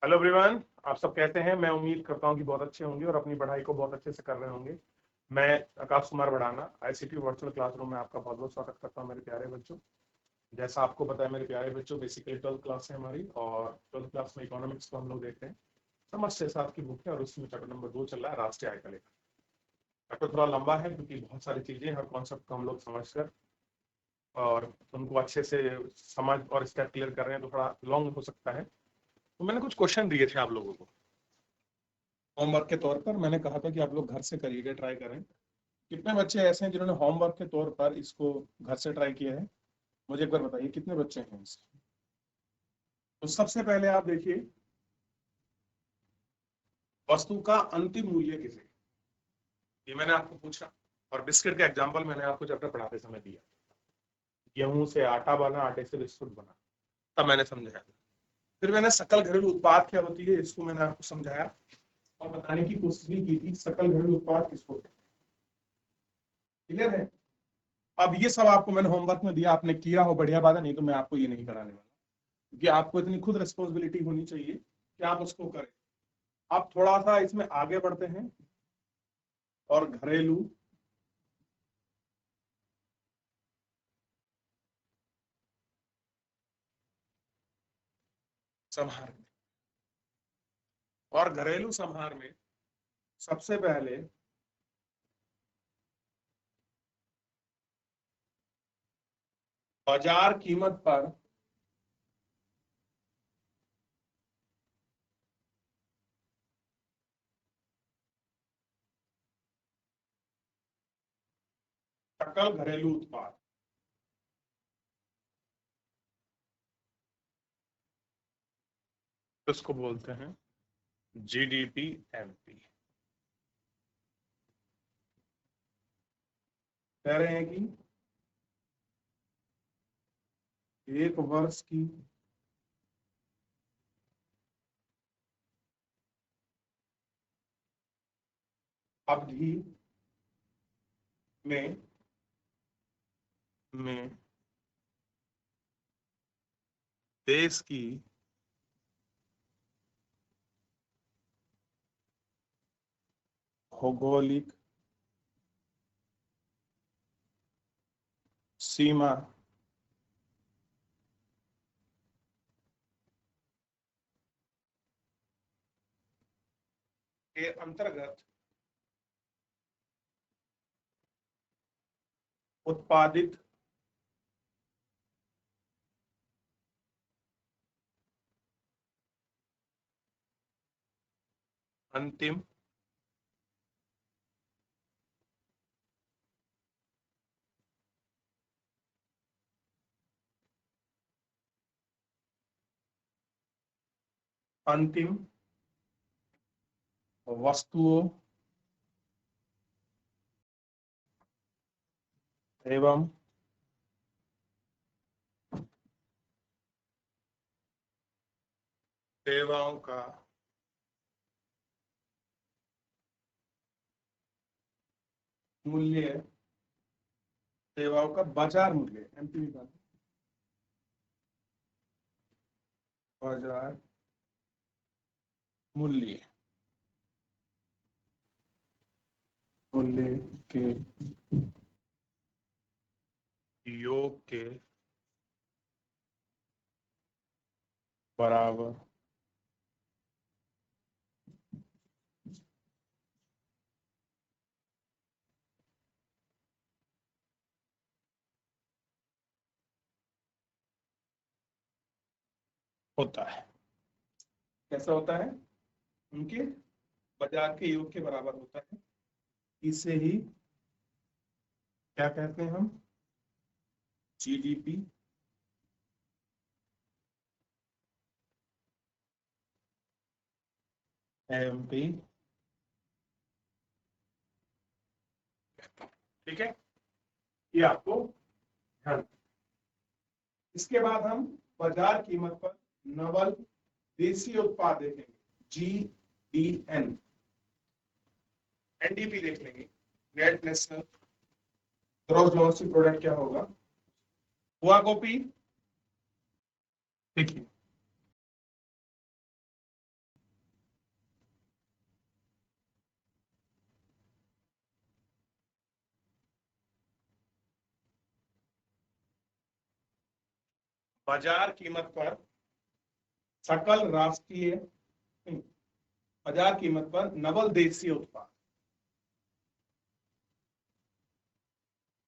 Hello everyone, आप सब कैसे हैं? मैं उम्मीद करता हूं कि बहुत अच्छे होंगे और अपनी पढ़ाई को बहुत अच्छे से कर रहे होंगे। मैं Akash Kumar Bhadana ICT virtual classroom में आपका बहुत बहुत स्वागत करता हूं मेरे प्यारे बच्चों। जैसा आपको पता है मेरे प्यारे बच्चों, बेसिकली 12th क्लास है हमारी और 12th क्लास में इकोनॉमिक्स को हम लोग देखते हैं। समझ 6-7 की बुक है और उसमें चैप्टर नंबर 2 चल रहा है, राष्ट्रीय आय का लेखा। चैप्टर थोड़ा लंबा है क्योंकि बहुत सारी चीजें हर कॉन्सेप्ट को हम लोग समझकर और उनको अच्छे से समझ और स्टेप क्लियर कर रहे हैं, तो थोड़ा लॉन्ग हो सकता है। तो मैंने कुछ क्वेश्चन दिए थे आप लोगों को होमवर्क के तौर पर। मैंने कहा था कि आप लोग घर से करिएगा, ट्राई करें। कितने बच्चे ऐसे हैं जिन्होंने होमवर्क के तौर पर इसको घर से ट्राई किया है? मुझे एक बार बताइए कितने बच्चे हैं इसके। तो सबसे पहले आप देखिए, वस्तु का अंतिम मूल्य किसे, ये मैंने आपको पूछा। और बिस्किट का एग्जाम्पल मैंने आपको चैप्टर पढ़ाते समय दिया। गेहूं से आटा बना, आटे से बिस्कुट बना, तब मैंने समझाया। फिर मैंने सकल घरेलू उत्पाद क्या होती है, इसको मैंने आपको समझाया और बताने की कोशिश भी की थी सकल घरेलू उत्पाद किसको कहते हैं। क्लियर है? अब ये सब आपको मैंने होमवर्क में दिया, आपने किया हो बढ़िया बात है, नहीं तो मैं आपको ये नहीं कराने वाला, क्योंकि आपको इतनी खुद रिस्पॉन्सिबिलिटी होनी चाहिए कि आप उसको करें। आप थोड़ा सा इसमें आगे बढ़ते हैं और घरेलू संहार में, और घरेलू संहार में सबसे पहले बाजार कीमत पर सकल घरेलू उत्पाद, इसको बोलते हैं जीडीपी एमपी। कह रहे हैं कि एक वर्ष की अवधि में देश की भौगोलिक सीमा के अंतर्गत उत्पादित अंतिम अंतिम वस्तुओं एवं सेवाओं का मूल्य, सेवाओं का बाजार मूल्य, एमपी का बाजार मूल्य, मूल्य के योग के बराबर होता है। कैसा होता है? उनके बाजार के योग के बराबर होता है। इसे ही क्या कहते हैं हम? GDP MP. ठीक है, ये आपको ध्यान। इसके बाद हम बाजार कीमत पर नवल देसी उत्पाद देखेंगे, जीडीएन। एनडीपी देख लेंगे, net national gross domestic product क्या होगा। हुआ कॉपी? देखिए, बाजार कीमत पर सकल राष्ट्रीय नहीं, बाजार कीमत पर नवल देशीय उत्पाद,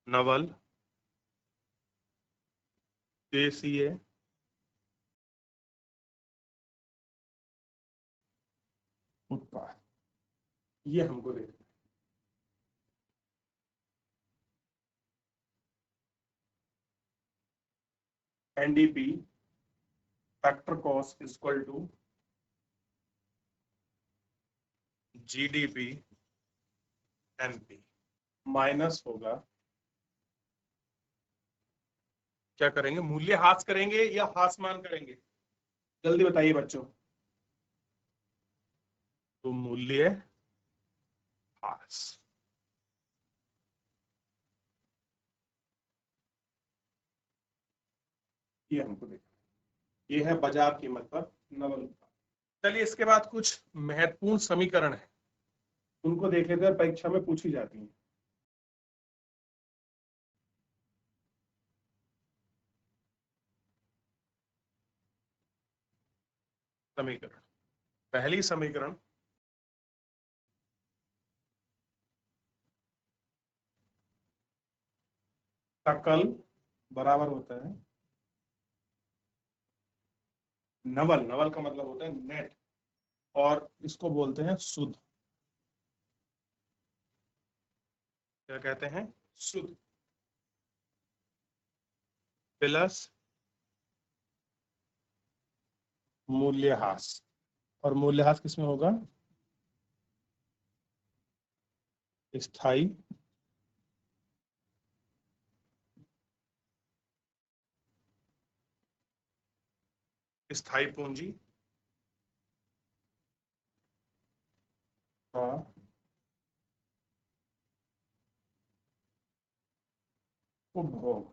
नवल देशीय उत्पाद, ये हमको देखना है। NDP factor cost equal to GDP MP minus होगा, क्या करेंगे, मूल्य ह्रास करेंगे या ह्रासमान करेंगे, जल्दी बताइए बच्चों। तो मूल्य ह्रास, ये हमको देखना, ये है बाजार कीमत पर नवल उत्पाद। चलिए इसके बाद कुछ महत्वपूर्ण समीकरण है, उनको देख लेते हैं, परीक्षा में पूछी जाती है। समीकरण, पहली समीकरण, सकल बराबर होता है नवल, नवल का मतलब होता है नेट, और इसको बोलते हैं शुद्ध, क्या कहते हैं, शुद्ध, प्लस मूल्यह्रास। और मूल्यह्रास किसमें होगा, स्थायी स्थायी पूंजी का उपभोग।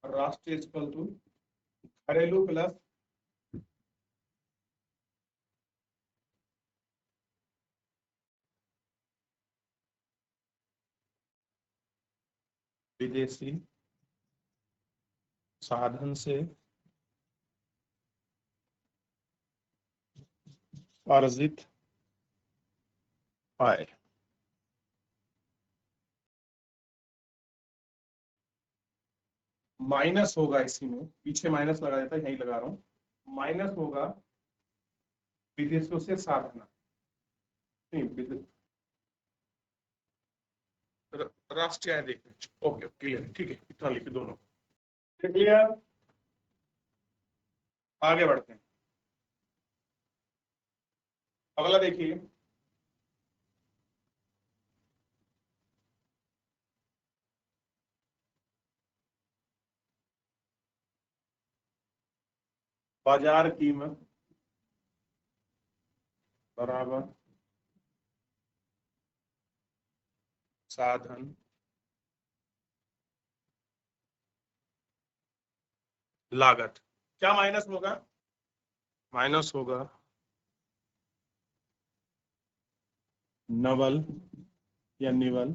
राष्ट्रीय इक्वल टू घरेलू प्लस विदेशी साधन से अर्जित आय। माइनस होगा, इसी में पीछे माइनस लगा देता है, यही लगा रहा हूं, माइनस होगा विदेशों से साधन, नहीं राष्ट्रीय आय देखने। ओके क्लियर, ठीक है, इतना लिखे दोनों, क्लियर। आगे बढ़ते हैं, अगला देखिए, बाजार कीमत बराबर साधन लागत, क्या माइनस होगा, माइनस होगा नवल या निवल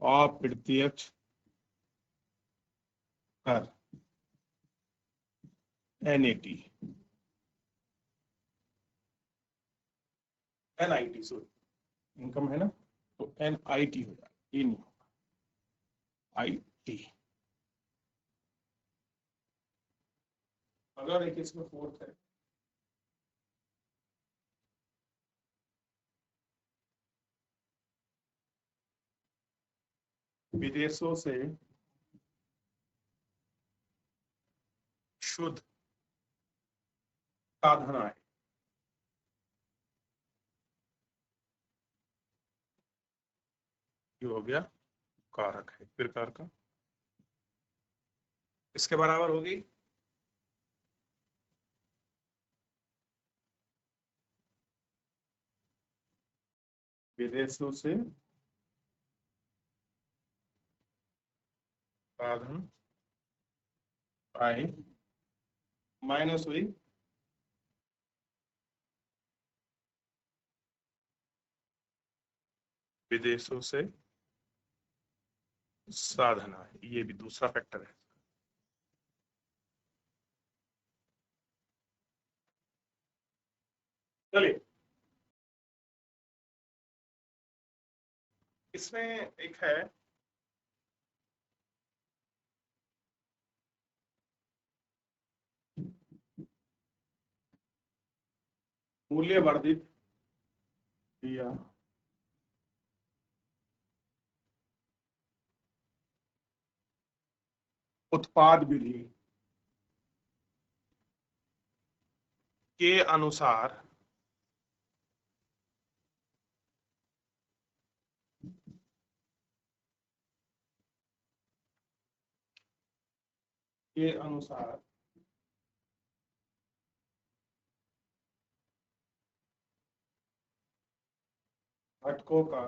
अप्रत्यक्ष कर, एनएटी, एनआईटी, सॉरी इनकम है ना, तो एनआईटी हो जाएगा, ये नहीं होगा आईटी। अगर देखिए इसमें फोर्थ है, विदेशों से शुद्ध साधन आए, ये हो गया कारक है प्रकार का, इसके बराबर होगी विदेशों से साधन आए, माइनस हुई विदेशों से साधना, ये भी दूसरा फैक्टर है। चलिए, इसमें एक है मूल्य वर्धित या उत्पाद विधि के अनुसार के अनुसार घटकों का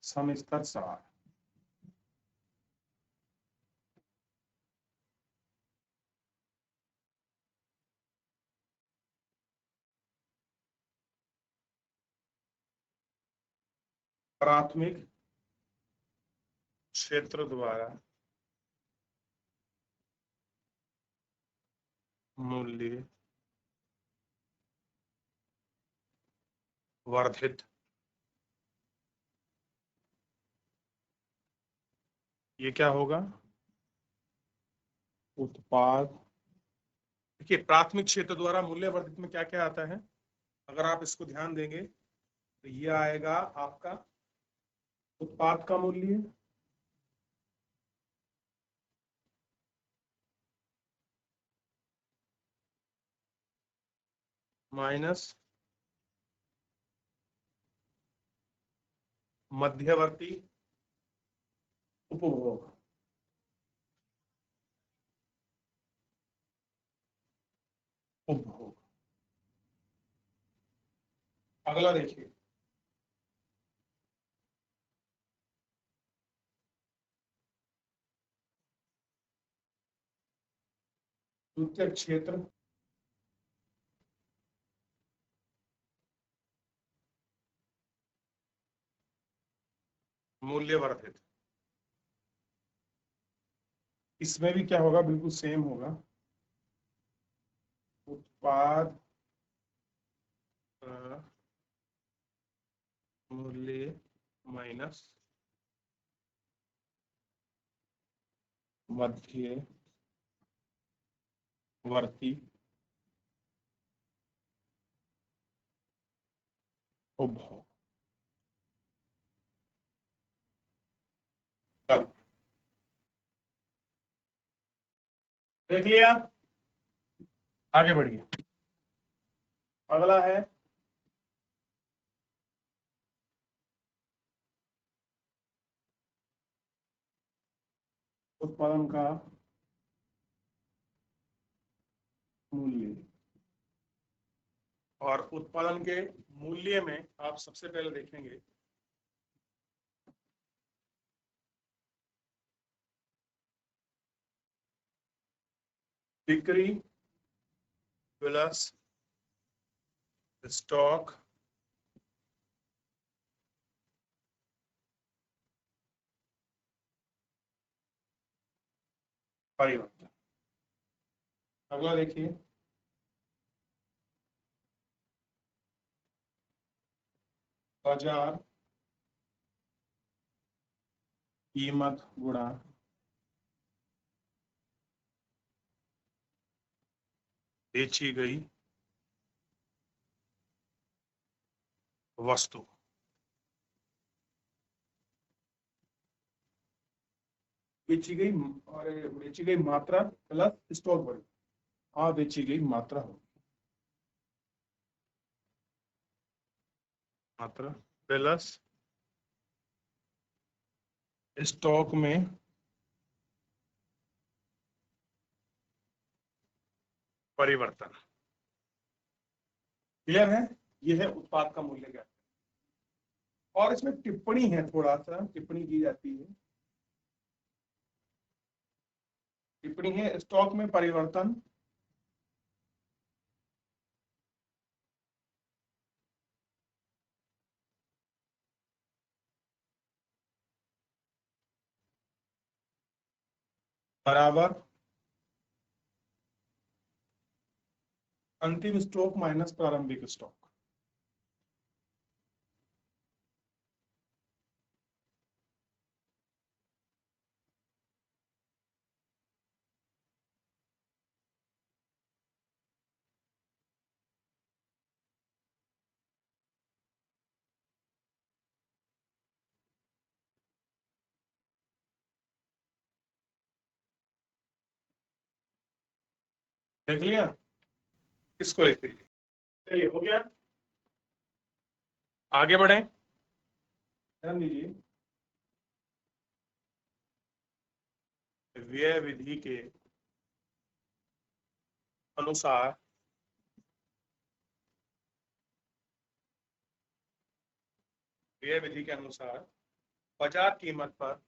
समिश्र सार। प्राथमिक क्षेत्र द्वारा मूल्य वर्धित, ये क्या होगा? उत्पाद। देखिए, प्राथमिक क्षेत्र द्वारा मूल्य वर्धित में क्या क्या आता है, अगर आप इसको ध्यान देंगे तो ये आएगा आपका उत्पाद का मूल्य, माइनस मध्यवर्ती उपभोग। उपभोग। अगला देखिए, द्वितीय क्षेत्र मूल्य वर्धित, इसमें भी क्या होगा? बिल्कुल सेम होगा। उत्पाद मूल्य माइनस मध्यवर्ती उपभोग। देख लिया, आगे बढ़िए। अगला है उत्पादन का मूल्य, और उत्पादन के मूल्य में आप सबसे पहले देखेंगे बिक्री प्लस स्टॉक परिवर्तन। अगला देखिए, बाजार कीमत गुणा बेची गई वस्तु। बेची गई मात्रा प्लस स्टॉक बढ़ी। हाँ, बेची गई मात्रा होगी, मात्रा प्लस स्टॉक में परिवर्तन। क्लियर है? यह है उत्पाद का मूल्य क्या। और इसमें टिप्पणी है, थोड़ा सा टिप्पणी की जाती है। टिप्पणी है, स्टॉक में परिवर्तन बराबर अंतिम स्टॉक माइनस प्रारंभिक स्टॉक। देख लिया, इसको लिख लीजिए। चलिए हो गया, आगे बढ़े, ध्यान दीजिए। व्यय विधि के अनुसार व्यय विधि के अनुसार बाजार कीमत पर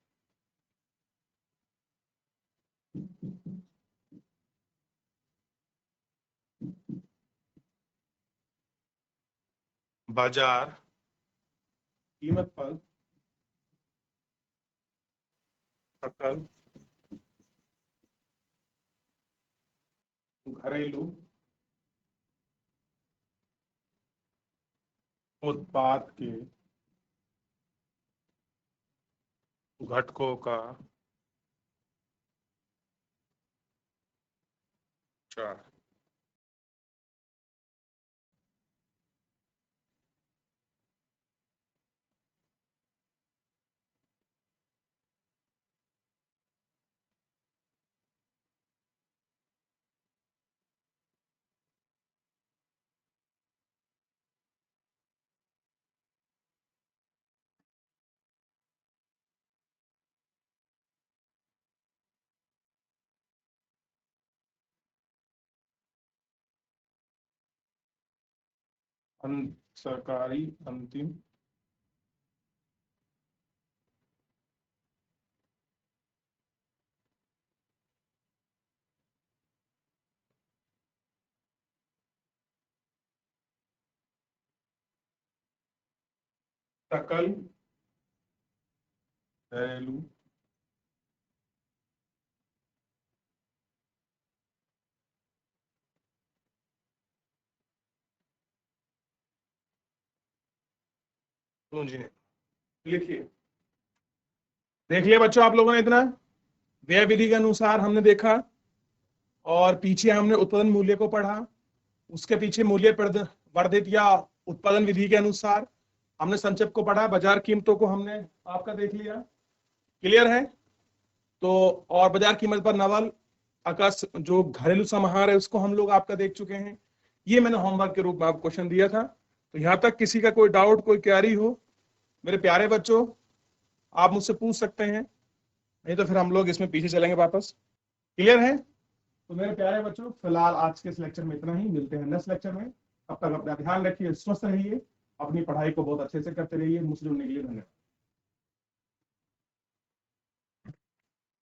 बाजार कीमत पर सकल घरेलू उत्पाद के घटकों का चार। सरकारी अंतिम सकल घरेलू पूंजी। लिखिए, देख लिया बच्चों आप लोगों ने इतना। व्यय विधि के अनुसार हमने देखा, और पीछे हमने उत्पादन मूल्य को पढ़ा, उसके पीछे मूल्य वर्धित या उत्पादन विधि के अनुसार हमने संक्षेप को पढ़ा, बाजार कीमतों को हमने आपका देख लिया। क्लियर है? तो और बाजार कीमत पर नवल आकाश जो घरेलू समाहार है उसको हम लोग आपका देख चुके हैं। ये मैंने होमवर्क के रूप में आपको क्वेश्चन दिया था। तो यहाँ तक किसी का कोई डाउट, कोई क्वेरी हो मेरे प्यारे बच्चों, आप मुझसे पूछ सकते हैं, नहीं तो फिर हम लोग इसमें पीछे चलेंगे वापस। क्लियर है? तो मेरे प्यारे बच्चों फिलहाल आज के इस लेक्चर में इतना ही, मिलते हैं नेक्स्ट लेक्चर में। तब तक अपना ध्यान रखिए, स्वस्थ रहिए, अपनी पढ़ाई को बहुत अच्छे से करते रहिए। मुझसे जुड़ने के लिए धन्यवाद।